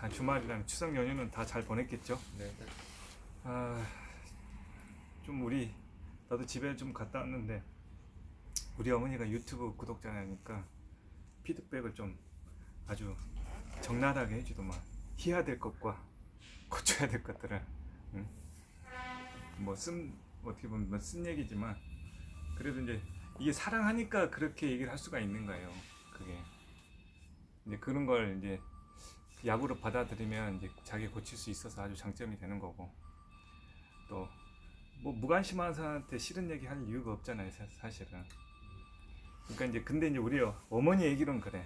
주말이랑 추석 연휴는 다 잘 보냈겠죠? 네. 아, 좀 나도 집에 좀 갔다 왔는데 우리 어머니가 유튜브 구독자니까 피드백을 좀 아주 적나라하게 해주더만. 해야 될 것과 고쳐야 될 것들을, 응? 어떻게 보면 쓴 얘기지만 그래도 이제 이게 사랑하니까 그렇게 얘기를 할 수가 있는 거예요. 그게 이제 그런 걸 이제 약으로 받아들이면 이제 자기 고칠 수 있어서 아주 장점이 되는 거고, 또 뭐 무관심한 사람한테 싫은 얘기 할 이유가 없잖아요, 사실은. 그러니까 이제 근데 이제 우리 어머니 얘기로는 그래.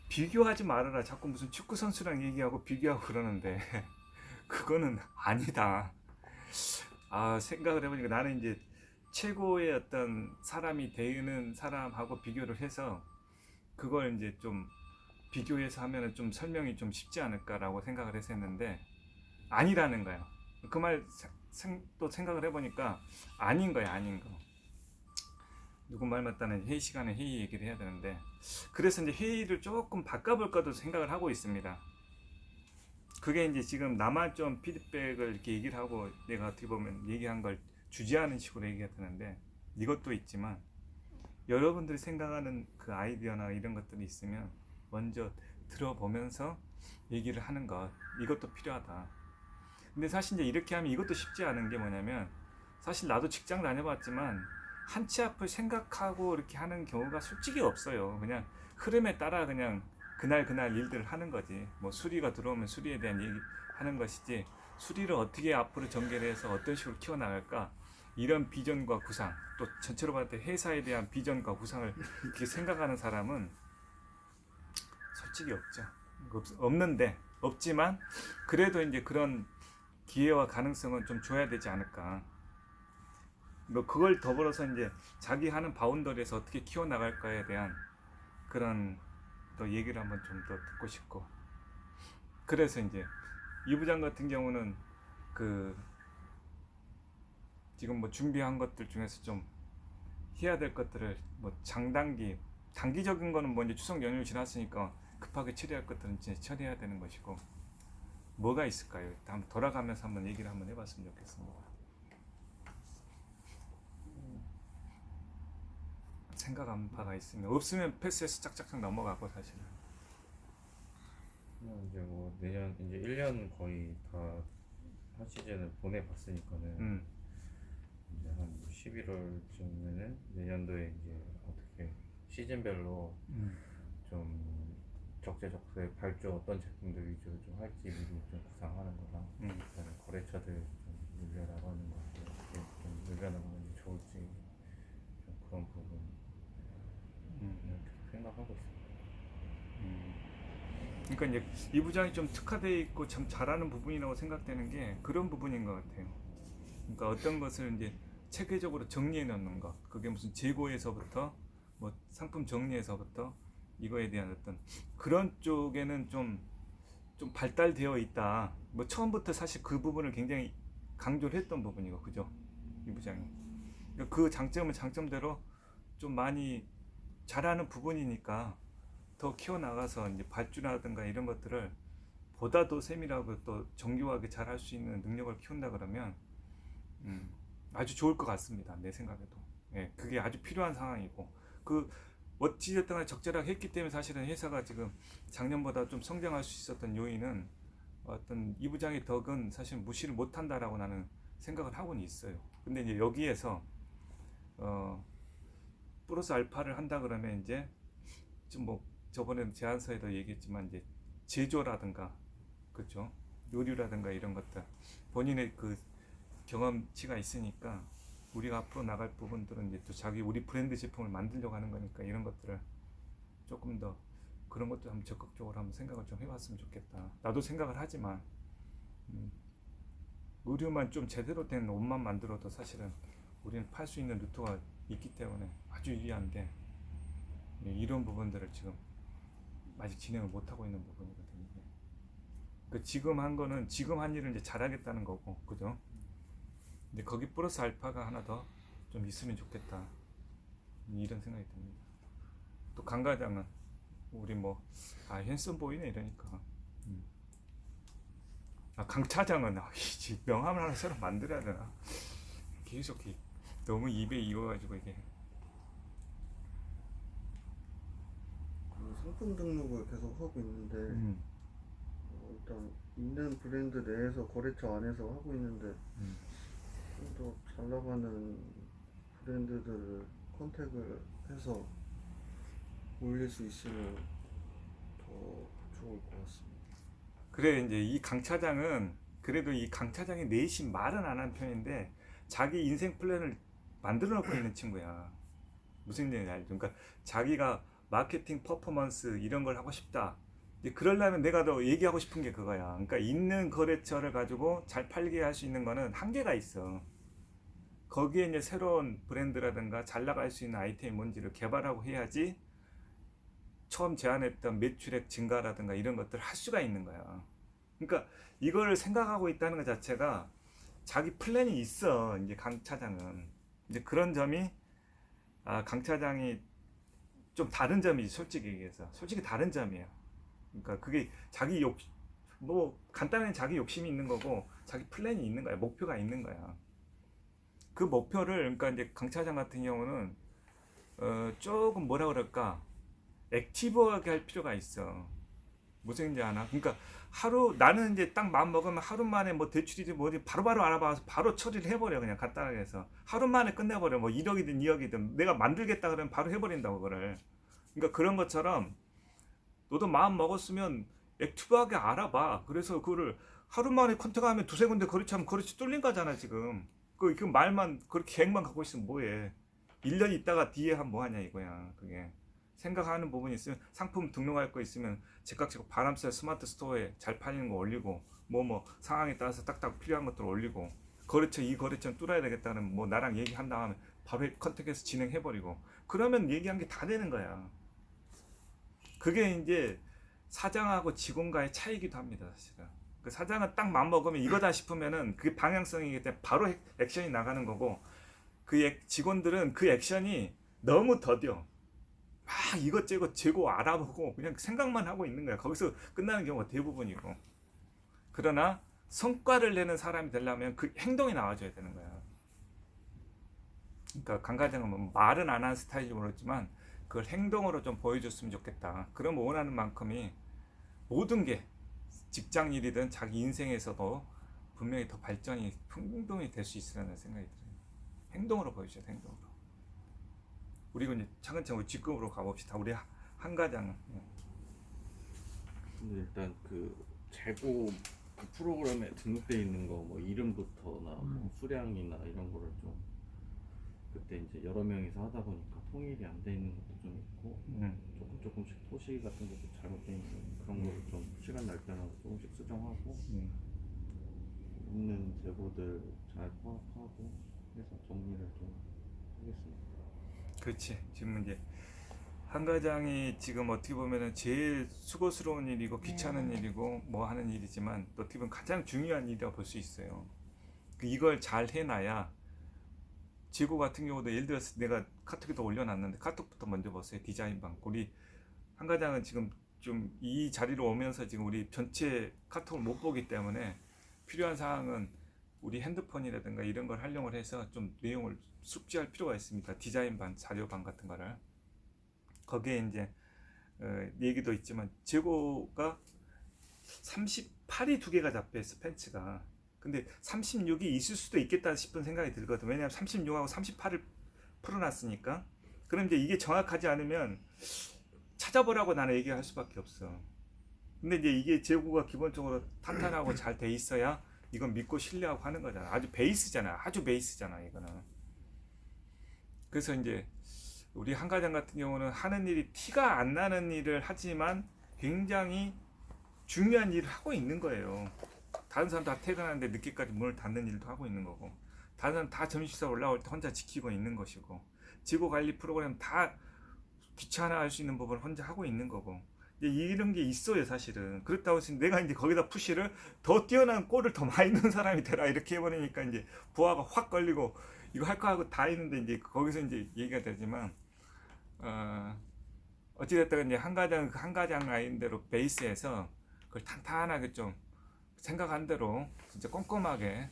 비교하지 말아라. 자꾸 무슨 축구 선수랑 얘기하고 비교하고 그러는데 그거는 아니다. 생각을 해보니까 나는 이제 최고의 어떤 사람이 되는 사람하고 비교를 해서 그걸 이제 좀 비교해서 하면은 좀 설명이 좀 쉽지 않을까라고 생각을 했었는데 아니라는 거예요. 그 말 또 생각을 해보니까 아닌 거야, 아닌 거. 누구 말 맞다는 회의 시간에 회의 얘기를 해야 되는데, 그래서 이제 회의를 조금 바꿔볼까도 생각을 하고 있습니다. 그게 이제 지금 나만 좀 피드백을 이렇게 얘기를 하고 내가 어떻게 보면 얘기한 걸 주지하는 식으로 얘기가 되는데, 이것도 있지만 여러분들이 생각하는 그 아이디어나 이런 것들이 있으면 먼저 들어보면서 얘기를 하는 것, 이것도 필요하다. 근데 사실 이제 이렇게 하면 이것도 쉽지 않은 게 뭐냐면, 사실 나도 직장 다녀봤지만 한 치 앞을 생각하고 이렇게 하는 경우가 솔직히 없어요. 그냥 흐름에 따라 그냥 그날 일들을 하는 거지. 뭐 수리가 들어오면 수리에 대한 얘기 하는 것이지, 수리를 어떻게 앞으로 전개를 해서 어떤 식으로 키워나갈까, 이런 비전과 구상, 또 전체로 봤을 때 회사에 대한 비전과 구상을 이렇게 생각하는 사람은 솔직히 없죠. 없는데, 없지만 그래도 이제 그런 기회와 가능성은 좀 줘야 되지 않을까. 뭐 그걸 더불어서 이제 자기 하는 바운더리에서 어떻게 키워나갈까에 대한 그런 또 얘기를 한번 좀 더 듣고 싶고, 그래서 이제 이 부장 같은 경우는 그 지금 뭐 준비한 것들 중에서 좀 해야 될 것들을 뭐 단기적인 거는 뭐 이제 추석 연휴 지났으니까 급하게 처리할 것들은 이제 처리해야 되는 것이고, 뭐가 있을까요? 한번 돌아가면서 한번 얘기를 한번 해봤으면 좋겠습니다. 생각한 바가 있으면, 없으면 패스해서 짝짝짝 넘어가고 사실은. 이제 뭐 내년 이제 1년 거의 다 한 시즌을 보내봤으니까는 이제 한 11월쯤에는 내년도에 이제 어떻게 시즌별로 좀 적재적소에 발주 어떤 제품들 위주로 좀 할지 미리 좀 구상하는 거랑 그다음에 거래처들 좀 늘려나가는 거 어떻게 좀 늘려나가는 게 좋을지 좀 그런 부분 계속 생각하고 있습니다. 그러니까 이제 이 부장이 좀 특화되어 있고 참 잘하는 부분이라고 생각되는 게 그런 부분인 것 같아요. 그러니까 어떤 것을 이제 체계적으로 정리해 놓는 것, 그게 무슨 재고에서부터 뭐 상품 정리에서부터 이거에 대한 어떤 그런 쪽에는 좀 발달되어 있다. 뭐 처음부터 사실 그 부분을 굉장히 강조를 했던 부분이고, 그죠? 이 부장이. 그러니까 그 장점은 장점대로 좀 많이 잘하는 부분이니까 더 키워나가서 이제 발주라든가 이런 것들을 보다 더 세밀하고 또 정교하게 잘 할 수 있는 능력을 키운다 그러면 아주 좋을 것 같습니다. 내 생각에도. 예, 그게 아주 필요한 상황이고, 그 어찌됐든 간에 적절하게 했기 때문에 사실은 회사가 지금 작년보다 좀 성장할 수 있었던 요인은 어떤 이 부장의 덕은 사실 무시를 못한다라고 나는 생각을 하고는 있어요. 근데 이제 여기에서 플러스 알파를 한다 그러면 이제 좀 뭐 저번에 제안서에도 얘기했지만 이제 제조라든가, 그렇죠? 요리라든가 이런 것들 본인의 그 경험치가 있으니까 우리가 앞으로 나갈 부분들은 이제 또 우리 브랜드 제품을 만들려고 하는 거니까 이런 것들을 조금 더 그런 것도 한번 적극적으로 한번 생각을 좀 해봤으면 좋겠다. 나도 생각을 하지만 의류만 좀 제대로 된 옷만 만들어도 사실은 우리는 팔 수 있는 루트가 있기 때문에 아주 유리한데, 이런 부분들을 지금 아직 진행을 못하고 있는 부분이거든요. 그 지금 한 거는 지금 한 일을 이제 잘하겠다는 거고, 그죠? 근데 거기 플러스 알파가 하나 더 좀 있으면 좋겠다, 이런 생각이 듭니다. 또 강 과장은 우리 뭐 핸섬 보이네 이러니까 강 차장은 명함을 하나 새로 만들어야 되나? 계속 너무 입에 익어가지고 이게. 그 상품 등록을 계속 하고 있는데 일단 있는 브랜드 내에서 거래처 안에서 하고 있는데 좀 더 잘 나가는 브랜드들을 컨택을 해서 올릴 수 있으면 더 좋을 것 같습니다. 그래 이제 이 강 차장은 그래도 이 강 차장이 내심 말은 안 한 편인데 자기 인생 플랜을 만들어 놓고 있는 친구야. 무슨 얘기인지 알죠? 그러니까 자기가 마케팅 퍼포먼스 이런 걸 하고 싶다. 이제 그러려면 내가 더 얘기하고 싶은 게 그거야. 그러니까 있는 거래처를 가지고 잘 팔게 할 수 있는 거는 한계가 있어. 거기에 이제 새로운 브랜드라든가 잘 나갈 수 있는 아이템이 뭔지를 개발하고 해야지 처음 제안했던 매출액 증가라든가 이런 것들을 할 수가 있는 거야. 그러니까 이걸 생각하고 있다는 것 자체가 자기 플랜이 있어. 이제 강 차장은 이제 그런 점이 강 차장이 좀 다른 점이지. 솔직히 얘기해서 솔직히 다른 점이야. 그러니까 그게 자기 뭐 간단히 자기 욕심이 있는 거고 자기 플랜이 있는 거야. 목표가 있는 거야. 그 목표를 그러니까 이제 강 차장 같은 경우는 조금 뭐라 그럴까 액티브하게 할 필요가 있어. 무슨 얘기인지 아나? 그러니까 나는 이제 딱 마음 먹으면 하루 만에 뭐 대출이지 뭐지 바로바로 알아봐서 바로 처리를 해버려. 그냥 간단하게 해서 하루 만에 끝내버려. 뭐 1억이든 2억이든 내가 만들겠다 그러면 바로 해버린다고 그거를. 그러니까 그런 것처럼 너도 마음 먹었으면 액티브하게 알아봐. 그래서 그거를 하루 만에 컨택하면 두세 군데 거래처하면 거래처 뚫린 거잖아 지금. 그 말만 그렇게 계획만 갖고 있으면 뭐해. 1년 있다가 뒤에 하면 뭐하냐 이거야. 그게 생각하는 부분이 있으면 상품 등록할 거 있으면 즉각 바람쇠 스마트 스토어에 잘 팔리는 거 올리고 뭐 상황에 따라서 딱딱 필요한 것들 올리고 거래처 이 거래처는 뚫어야 되겠다는 뭐 나랑 얘기한 다음에 바로 컨택해서 진행해버리고 그러면 얘기한 게 다 되는 거야. 그게 이제 사장하고 직원과의 차이기도 합니다 사실은. 그 사장은 딱 맘먹으면 이거다 싶으면은 그게 방향성이기 때문에 바로 액션이 나가는 거고 그 직원들은 그 액션이 너무 더뎌. 막 이것저것 재고 알아보고 그냥 생각만 하고 있는 거야. 거기서 끝나는 경우가 대부분이고. 그러나 성과를 내는 사람이 되려면 그 행동이 나와줘야 되는 거야. 그러니까 강 과장은 뭐 말은 안 하는 스타일인지 모르겠지만 그걸 행동으로 좀 보여줬으면 좋겠다. 그럼 원하는 만큼이 모든 게 직장 일이든 자기 인생에서도 분명히 더 발전이 풍덩이 될 수 있으라는 생각이 들어요. 행동으로 보여줘야 돼. 행동으로. 우리가 이제 차근차근 직급으로 가봅시다. 우리 한 과장은. 근데 일단 그 재고 그 프로그램에 등록돼 있는 거 뭐 이름부터나 뭐 수량이나 이런 거를 좀 그때 이제 여러 명이서 하다 보니까 통일이 안 돼 있는 것도 좀 있고 조금씩 토시 같은 것도 잘못돼 있는 그런 거를 좀 시간 날 때마다 조금씩 수정하고 있는 재고들 잘 파악하고 해서 정리를 좀 하겠습니다. 그렇지. 지금 이제 한 과장이 지금 어떻게 보면은 제일 수고스러운 일이고 귀찮은 일이고 뭐 하는 일이지만 또 어떻게 보면 가장 중요한 일이라고 볼 수 있어요. 이걸 잘 해놔야 재고 같은 경우도 예를 들어서 내가 카톡에도 올려놨는데 카톡부터 먼저 보세요. 디자인방. 우리 한 과장은 지금 좀 이 자리로 오면서 지금 우리 전체 카톡을 못 보기 때문에 필요한 사항은 우리 핸드폰이라든가 이런 걸 활용을 해서 좀 내용을 숙지할 필요가 있습니다. 디자인반, 자료반 같은 거를. 거기에 이제 얘기도 있지만 재고가 38이 두 개가 잡혀있어 팬츠가. 근데 36이 있을 수도 있겠다 싶은 생각이 들거든. 왜냐하면 36하고 38을 풀어놨으니까. 그럼 이제 이게 정확하지 않으면 찾아보라고 나는 얘기할 수밖에 없어. 근데 이제 이게 재고가 기본적으로 탄탄하고 잘 돼 있어야 이건 믿고 신뢰하고 하는 거잖아. 아주 베이스잖아. 아주 베이스잖아 이거는. 그래서 이제 우리 한 과장 같은 경우는 하는 일이 티가 안 나는 일을 하지만 굉장히 중요한 일을 하고 있는 거예요. 다른 사람 다 퇴근하는데 늦게까지 문을 닫는 일도 하고 있는 거고, 다른 사람 다 점심시사 올라올 때 혼자 지키고 있는 것이고, 재고 관리 프로그램 다 귀찮아할 수 있는 부분을 혼자 하고 있는 거고, 이제 이런 게 있어요 사실은. 그렇다고 해서 내가 이제 거기다 푸시를 더 뛰어난 골을 더 많이 넣은 사람이 되라 이렇게 해버리니까 이제 부하가 확 걸리고 이거 할 거 하고 다 있는데 이제 거기서 이제 얘기가 되지만 어찌됐든 이제 한 가장 라인대로 베이스에서 그걸 탄탄하게 좀 생각한 대로 진짜 꼼꼼하게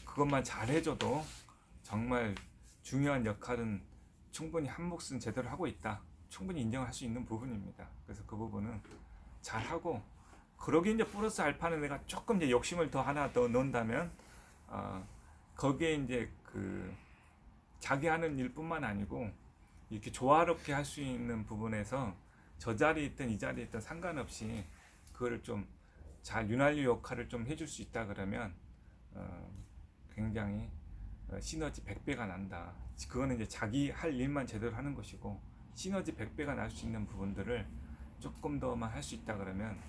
그것만 잘 해줘도 정말 중요한 역할은 충분히 한 몫은 제대로 하고 있다. 충분히 인정할 수 있는 부분입니다. 그래서 그 부분은 잘 하고, 그러기 이제 플러스 알파는 내가 조금 이제 욕심을 더 하나 더 넣는다면, 거기에 이제 그 자기 하는 일뿐만 아니고 이렇게 조화롭게 할 수 있는 부분에서 저 자리에 있든 이 자리에 있든 상관없이 그거를 좀 잘 윤활유 역할을 좀 해줄 수 있다 그러면 굉장히 시너지 100배가 난다. 그거는 이제 자기 할 일만 제대로 하는 것이고, 시너지 100배가 날 수 있는 부분들을 조금 더만 할 수 있다 그러면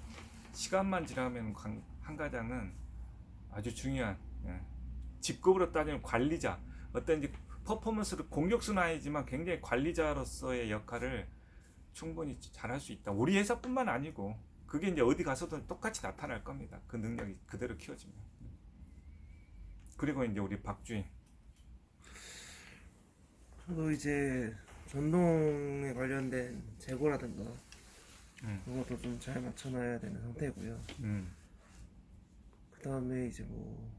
시간만 지나면 한 가장은 아주 중요한, 직급으로 따지면 관리자, 어떤 이제 퍼포먼스를 공격수는 아니지만 굉장히 관리자로서의 역할을 충분히 잘할 수 있다. 우리 회사뿐만 아니고 그게 이제 어디 가서도 똑같이 나타날 겁니다. 그 능력이 그대로 키워지면. 그리고 이제 우리 박주임. 저도 이제 전동에 관련된 재고라든가 그런 것도 좀 잘 맞춰놔야 되는 상태고요. 그 다음에 이제 뭐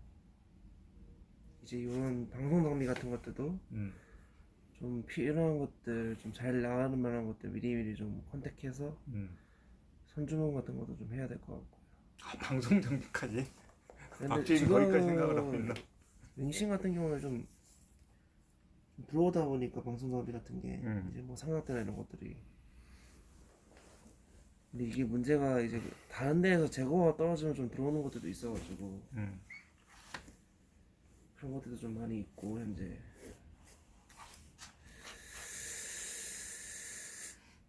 이제 이런 방송 장비 같은 것들도 좀 필요한 것들, 좀 잘 나가는 만한 것들 미리미리 좀 컨택해서 선주문 같은 것도 좀 해야 될 것 같고. 방송 장비까지? 근데 박주임 거기까지 생각을 하고 있나? 윙싱 같은 경우는 좀 들어오다 보니까 방송 장비 같은 게 이제 뭐 삼각대나 이런 것들이, 근데 이게 문제가 이제 다른 데에서 재고가 떨어지면 좀 들어오는 것들도 있어가지고 그런 것들도 좀 많이 있고 현재.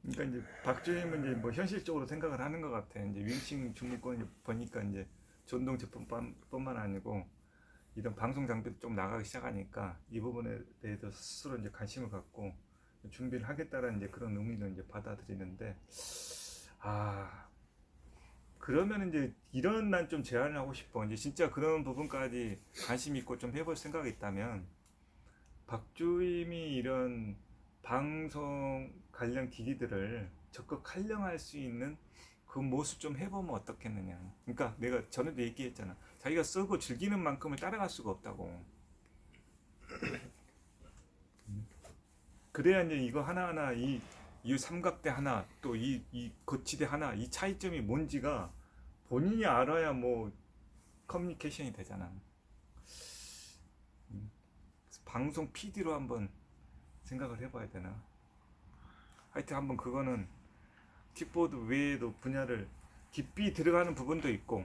그러니까 이제 박주임은 이제 뭐 현실적으로 생각을 하는 것 같아. 이제 윙싱 주문권 보니까 이제 전동 제품뿐만 아니고 이런 방송 장비도 좀 나가기 시작하니까 이 부분에 대해서 스스로 이제 관심을 갖고 준비를 하겠다라는 이제 그런 의미로 이제 받아들이는데, 그러면 이제 이런 난 좀 제안을 하고 싶어. 이제 진짜 그런 부분까지 관심 있고 좀 해볼 생각이 있다면 박주임이 이런 방송 관련 기기들을 적극 활용할 수 있는 그 모습 좀 해보면 어떻겠느냐. 그러니까 내가 전에도 얘기했잖아. 자기가 쓰고 즐기는 만큼을 따라갈 수가 없다고. 그래야 이제 이거 하나하나 이 삼각대 하나 또 이 거치대 하나 이 차이점이 뭔지가 본인이 알아야 뭐 커뮤니케이션이 되잖아. 방송 PD로 한번 생각을 해봐야 되나. 하여튼 한번 그거는 킥보드 외에도 분야를 깊이 들어가는 부분도 있고,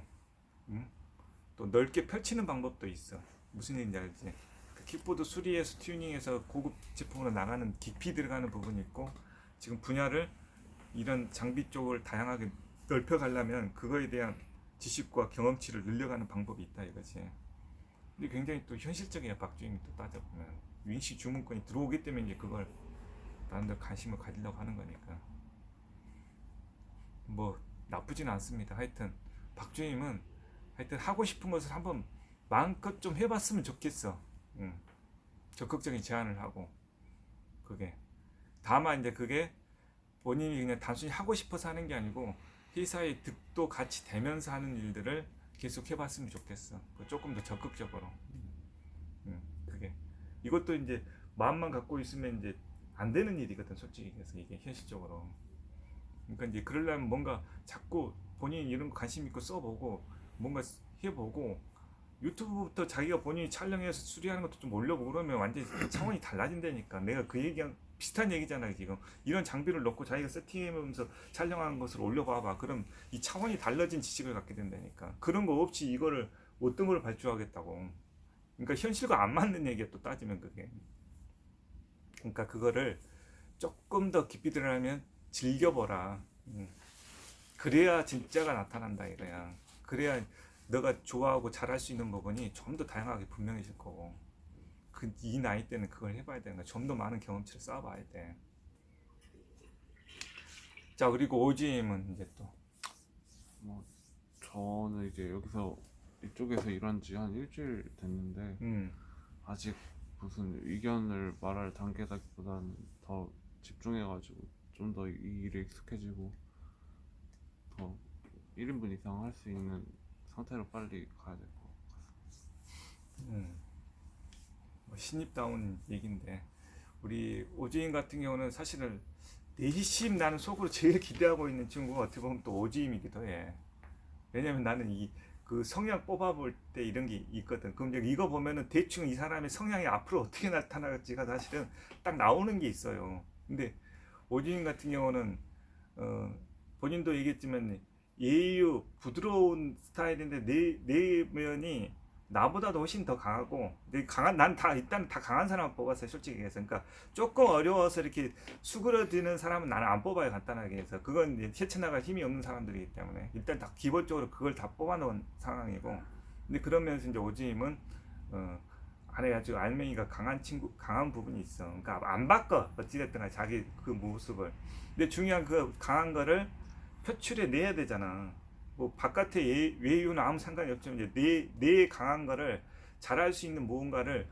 또 넓게 펼치는 방법도 있어. 무슨 얘기인지 알지? 그 킥보드 수리해서 튜닝해서 고급 제품으로 나가는 깊이 들어가는 부분이 있고, 지금 분야를 이런 장비 쪽을 다양하게 넓혀가려면 그거에 대한 지식과 경험치를 늘려가는 방법이 있다 이거지. 근데 굉장히 또 현실적이야. 박주임이 또 따져보면 윙시 주문권이 들어오기 때문에 이제 그걸 나름대로 관심을 가지려고 하는 거니까 뭐 나쁘진 않습니다. 하여튼 박주임은 하여튼 하고 싶은 것을 한번 마음껏 좀 해봤으면 좋겠어. 적극적인 제안을 하고, 그게 다만 이제 그게 본인이 그냥 단순히 하고 싶어서 하는 게 아니고 회사의 득도 같이 되면서 하는 일들을 계속 해봤으면 좋겠어. 조금 더 적극적으로. 그게 이것도 이제 마음만 갖고 있으면 이제 안 되는 일이거든, 솔직히. 그래서 이게 현실적으로. 그러니까 이제 그러려면 뭔가 자꾸 본인이 이런 거 관심 있고 써보고 뭔가 해보고, 유튜브부터 자기가 본인이 촬영해서 수리하는 것도 좀 올려보고 그러면 완전히 차원이 달라진다니까. 내가 그 얘기랑 비슷한 얘기잖아 지금. 이런 장비를 넣고 자기가 세팅하면서 촬영한 것을 올려봐봐. 그럼 이 차원이 달라진 지식을 갖게 된다니까. 그런 거 없이 이거를 어떤 걸 발주하겠다고. 그러니까 현실과 안 맞는 얘기야 또 따지면 그게. 그러니까 그거를 조금 더 깊이 들어가면 즐겨보라. 그래야 진짜가 나타난다 이거야. 그래야 너가 좋아하고 잘할 수 있는 부분이 좀 더 다양하게 분명해질 거고, 이 나이 때는 그걸 해봐야 되는 거야. 좀 더 많은 경험치를 쌓아봐야 돼. 자, 그리고 오지임은 이제 또 뭐 저는 이제 여기서 이쪽에서 일한 지 한 일주일 됐는데 아직 무슨 의견을 말할 단계다기보다는 더 집중해가지고 좀 더 이 일에 익숙해지고 더 1인분 이상 할 수 있는 상태로 빨리 가야 될 것 같습니다. 뭐 신입다운 얘기인데 우리 오지임 같은 경우는 사실은 내심 나는 속으로 제일 기대하고 있는 친구가 어떻게 보면 또 오지임이기도 해. 왜냐면 나는 이 그 성향 뽑아볼 때 이런 게 있거든. 그럼 이제 이거 보면은 대충 이 사람의 성향이 앞으로 어떻게 나타날지가 사실은 딱 나오는 게 있어요. 근데 오지임 같은 경우는 본인도 얘기했지만 예유 부드러운 스타일인데 내면이 나보다도 훨씬 더 강하고, 근데 난 다 일단 다 강한 사람 뽑았어요, 솔직히 해서. 그러니까 조금 어려워서 이렇게 수그러드는 사람은 나는 안 뽑아요, 간단하게 해서. 그건 이제 헤쳐나갈 힘이 없는 사람들이기 때문에 일단 다 기본적으로 그걸 다 뽑아놓은 상황이고. 근데 그러면서 이제 오지임은 안에 아주 알맹이가 강한 부분이 있어. 그러니까 안 바꿔, 어찌됐든 간에 자기 그 모습을. 근데 중요한 그 강한 거를 표출해 내야 되잖아. 뭐 바깥의 외유는 아무 상관이 없지만 이제 내 강한 거를 잘할 수 있는 무언가를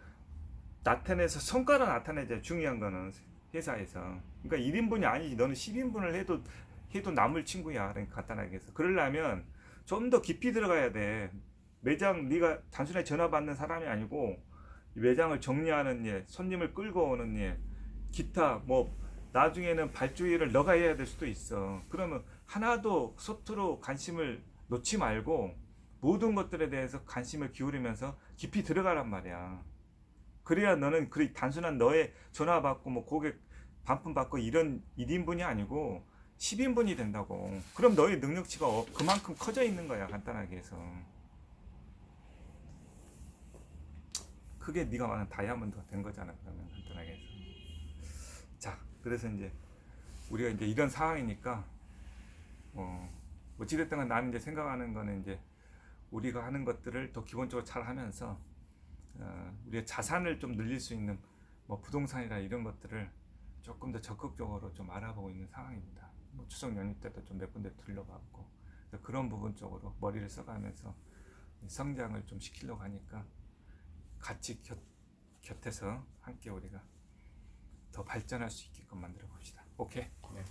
나타내서 성과로 나타내자. 중요한 거는 회사에서. 그러니까 1인분이 아니지. 너는 10인분을 해도 남을 친구야. 그러니까 간단하게 해서. 그러려면 좀 더 깊이 들어가야 돼. 매장 네가 단순하게 전화 받는 사람이 아니고 매장을 정리하는 일, 손님을 끌고 오는 일, 기타 뭐 나중에는 발주일을 너가 해야 될 수도 있어. 그러면 하나도 소투로 관심을 놓지 말고 모든 것들에 대해서 관심을 기울이면서 깊이 들어가란 말이야. 그래야 너는 그 단순한 너의 전화 받고 뭐 고객 반품 받고 이런 1인분이 아니고 10인분이 된다고. 그럼 너의 능력치가 그만큼 커져 있는 거야, 간단하게 해서. 그게 네가 말하는 다이아몬드가 된 거잖아, 그러면 간단하게 해서. 자, 그래서 이제 우리가 이제 이런 상황이니까 어찌됐든 간 나는 이제 생각하는 거는 이제 우리가 하는 것들을 더 기본적으로 잘 하면서 우리의 자산을 좀 늘릴 수 있는 뭐 부동산이나 이런 것들을 조금 더 적극적으로 좀 알아보고 있는 상황입니다. 뭐 추석 연휴 때도 좀 몇 군데 둘러봤고, 그런 부분 쪽으로 머리를 써가면서 성장을 좀 시키려고 하니까 같이 곁에서 함께 우리가 더 발전할 수 있게끔 만들어 봅시다. 오케이? 네.